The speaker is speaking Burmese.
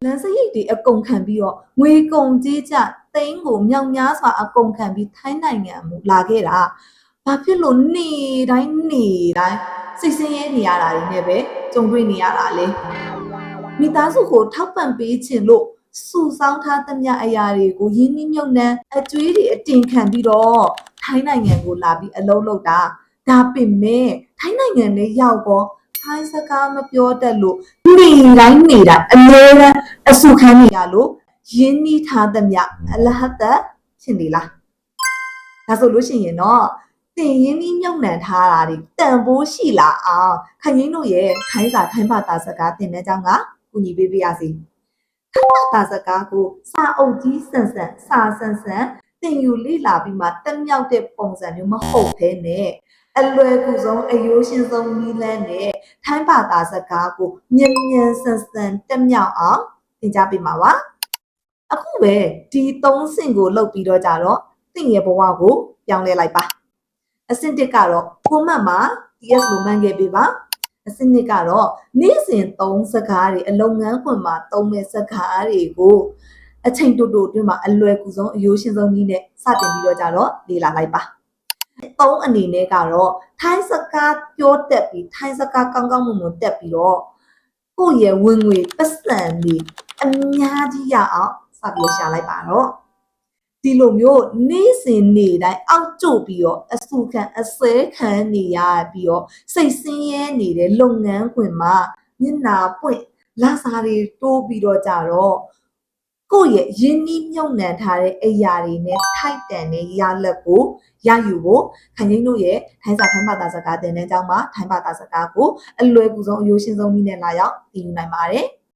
လမ်းစရိတ်တွေအကုန်ခံပြီးတော့ငွေကုန်ကြေးကျသိန်းကိုမြောက်များစွာအကုန်ခံပြီးထိုင်းနိုင်ငံမှုလာခဲ့တာဘာဖြစ်လို့နေတိုင်းစိတ်ဆင်းရဲနေရတာတွေနဲ့ပဲကြုံတွေ့နေရတာလေမိသားစုကိုထောက်ပံ့ပေးခြင်းလို့စုဆောင်းထားသမျှအရာတွေကိုရင်းနှီးမြှုပ်နှံအကျွေးတွေအတင်ခံပြီးတော့ထိုင်းနိုင်ငံကိုလာပြီးအလုပ်လုပ်တာဒါပေမဲ့ထိုင်းနိုင်ငံနဲ့ရောက်တော့ထိုင်းစကားမပြောတတ်လို့နေတိုင်းအလဲတန်းအဆုခန်းနေရလို့ရင်းနှီးထားသမျှအလဟတ်သက်ရှင်နေလားဒါဆိုလို့ရှိရင်တော့တင်ရင်းနှီးမြှုပ်နှံထားတာတွေတန်ဖိုးရှိလာအောင်ခင်ဗျင်းတို့ရဲ့ထိုင်းဘာသာစကားသင်တဲ့ကြောင်းကကူညီပေးပါရစေထိုင်းဘာသာစကားကိုစာအုပ်ကြီးဆန်ဆန်သင်ယူလေ့လာပြီးမှတက်မြောက်တဲ့ပုံစံမျိုးမဟုတ်ဘဲနဲ့အလွယ်ကူဆုံးအယိုးရှင်းဆုံးနည်းလမ်းနဲ့ထိုင်းဘာသာစကားကိုမြန်ဆန်တက်မြောက်အောင်သင်ကြားပေးမှာပါအခုပဲဒီ3ဆင့်ကိုလုပ်ပြီးတော့ကြတော့သင်ရဲ့ဘဝကိုပြောင်းလဲလိုက်ပါအဆင့်1ကတော့ကိုမတ်မှာ TS လိုမှန်ခဲ့ပေးပါအဆင့်2ကတော့နေ့စဉ်3စကားတွေအလုပ်ငန်းခွင်မှာသုံးမဲ့စကားတွေကိုအချိန်တိုအတွင်းမှာအလွယ်ကူဆုံးအယိုးရှင်းဆုံးနည်းနဲ့စတင်ပြီးတော့ကြတော့လေ့လာလိုက်ပါ3အနေနဲ့ကတော့ထိုင်းစကားပြောတတ်ပြီးထိုင်းစကားကောင်းမွန်တက်ပြီးတော့ကိုယ့်ရဲ့ဝင်ငွေပတ်စံတွေအများကြီးရအောင်စပြီးရှာလိုက်ပါတော့ဒီလိုမျိုးနေ့စဉ်နေ့တိုင်းအောက်ကျပြီးတော့အဆူခံအစဲခံနေရပြီးတော့စိတ်ဆင်းရဲနေတဲ့လုပ်ငန်းခွင်မှာမျက်နာပွင့်လာစားတွေတိုးပြီးတော့ကြတော့ကိုယ့်ရဲ့ရင်းနှီးမြှုပ်နှံထားတဲ့အရာတွေနဲ့ထိုက်တန်တဲ့ရလဒ်ကိုရယူဖို့ခင်ဗျင်းတို့ရဲ့ထိုင်းဘာသာစကားသင်တန်းကျောင်းမှာထိုင်းဘာသာစကားကိုအလွယ်ကူဆုံးအယိုးရှင်းဆုံးနည်းနဲ့လာရောက်သင်ယူနိုင်ပါတယ်